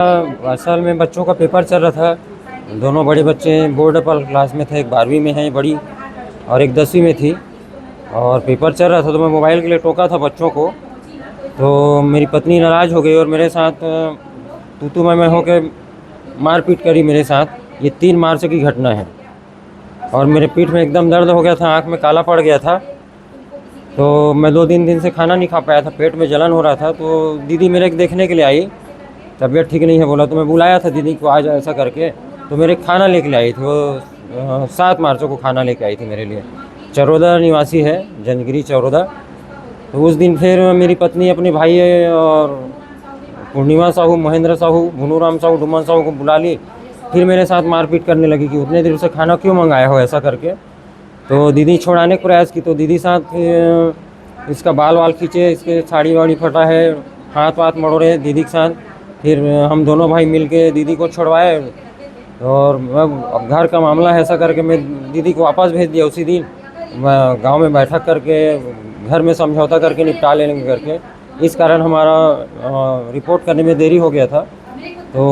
असल में बच्चों का पेपर चल रहा था। दोनों बड़े बच्चे बोर्ड पर क्लास में थे, एक 12वीं में है बड़ी और एक 10वीं में थी। और पेपर चल रहा था तो मैं मोबाइल के लिए टोका था बच्चों को। तो मेरी पत्नी नाराज़ हो गई और मेरे साथ तू मैं होके मारपीट करी मेरे साथ। ये 3 मार्च की घटना है। और मेरे पीठ में एकदम दर्द हो गया था, आँख में काला पड़ गया था। तो मैं 2-3 दिन से खाना नहीं खा पाया था, पेट में जलन हो रहा था। तो दीदी मेरे को देखने के लिए आई, तबीयत ठीक नहीं है बोला, तो मैं बुलाया था दीदी को आज ऐसा करके। तो मेरे खाना लेके आई थी वो 7 मार्च को खाना लेके आई थी मेरे लिए। चरोदा निवासी है, जंजगिरी चरोदा। तो उस दिन फिर मेरी पत्नी अपने भाई और पूर्णिमा साहू, महेंद्र साहू, भुनूराम साहू, डुमन साहू को बुला ली। फिर मेरे साथ मारपीट करने लगी कि उतने देर से खाना क्यों मंगाया हो ऐसा करके। तो दीदी छुड़ाने का प्रयास की तो दीदी साथ फिर इसका बाल वाल खींचे, इसके साड़ी वाड़ी फटा है, हाथ वाथ मड़ोड़े दीदी के साथ। फिर हम दोनों भाई मिल के दीदी को छुड़वाए। और अब घर का मामला है ऐसा करके मैं दीदी को वापस भेज दिया उसी दिन। गांव में बैठक करके घर में समझौता करके निपटा लेंगे करके। इस कारण हमारा रिपोर्ट करने में देरी हो गया था। तो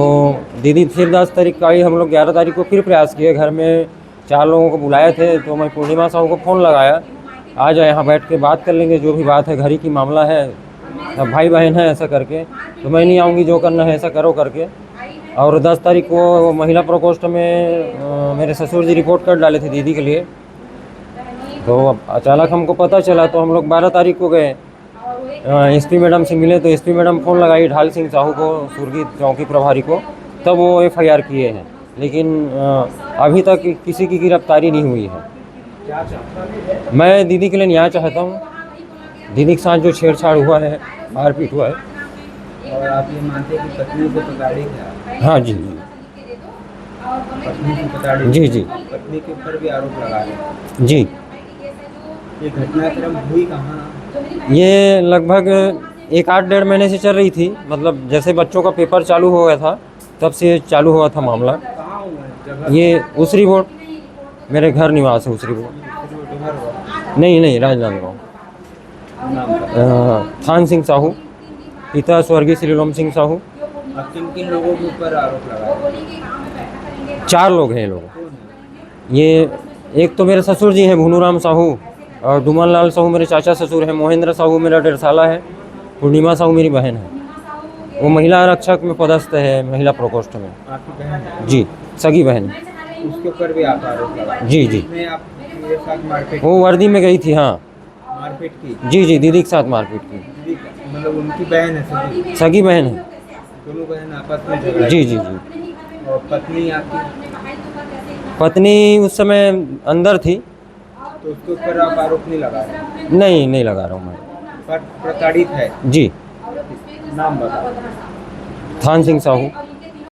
दीदी फिर 10 तारीख का आई, हम लोग 11 तारीख को फिर प्रयास किए। घर में 4 लोगों को बुलाए थे तो मैं पूर्णिमा साहू को फ़ोन लगाया, आ जाए यहाँ बैठ के बात कर लेंगे, जो भी बात है घर ही की मामला है, सब भाई बहन है ऐसा करके। तो मैं नहीं आऊँगी, जो करना है ऐसा करो करके। और 10 तारीख को महिला प्रकोष्ठ में मेरे ससुर जी रिपोर्ट कर डाले थे दीदी के लिए। तो अब अचानक हमको पता चला तो हम लोग 12 तारीख को गए, एसपी मैडम से मिले। तो एसपी मैडम फ़ोन लगाई ढाल सिंह साहू को, सुरगी चौकी प्रभारी को, तब वो एफआईआर किए हैं। लेकिन अभी तक किसी की गिरफ्तारी नहीं हुई है। मैं दीदी के लिए न्याय चाहता हूँ। दीदी के साथ जो छेड़छाड़ हुआ है, मारपीट हुआ है। और आप ये मानते हैं कि पत्नी को पकड़ी क्या? हाँ जी जी पत्नी को पकड़ी जी जी पत्नी के ऊपर भी आरोप लगा रहे हैं। जी। ये घटनाक्रम हुई कहाँ? ये लगभग 1-8 महीने से चल रही थी। मतलब जैसे बच्चों का पेपर चालू हो गया था तब से चालू हुआ था मामला। कहाँ हुआ है जगह? ये उसरी बोर्ड, मेरे घर निवास है उसरी बोर्ड। डोहर हुआ नहीं नहीं, राजनांदगांव। नाम का। थान सिंह साहू, पिता स्वर्गीय श्री लोम सिंह साहू। अब किन किन लोगों के ऊपर आरोप लगा रहे हैं? 4 लोग हैं ये लोग। कौन है? ये एक तो मेरे ससुर जी हैं भुनूराम साहू, और डुमन लाल साहू मेरे चाचा ससुर हैं, महेंद्र साहू मेरा डेढ़साला है, पूर्णिमा साहू मेरी बहन है। वो महिला आरक्षक में पदस्थ है, महिला प्रकोष्ठ में। आपकी बहन है? जी, सगी बहन। उसके ऊपर भी आप आरोप लगा रहे हैं? जी जी। उसमें आपके साथ मारपीट वो वर्दी में गई थी, हाँ। मारपीट की? जी जी, दीदी के साथ मारपीट की। दीदी का- मतलब उनकी बहन है सगी? सगी बहन है। दोनों बहन आपस में झगड़ा? जी जी जी। और पत्नी आपकी? पत्नी उस समय अंदर थी। तो उसके ऊपर आप आरोप नहीं लगा रहे? नहीं नहीं लगा रहा हूँ मैं। पर प्रताड़ित है? जी। नाम बताओ। थान सिंह साहू।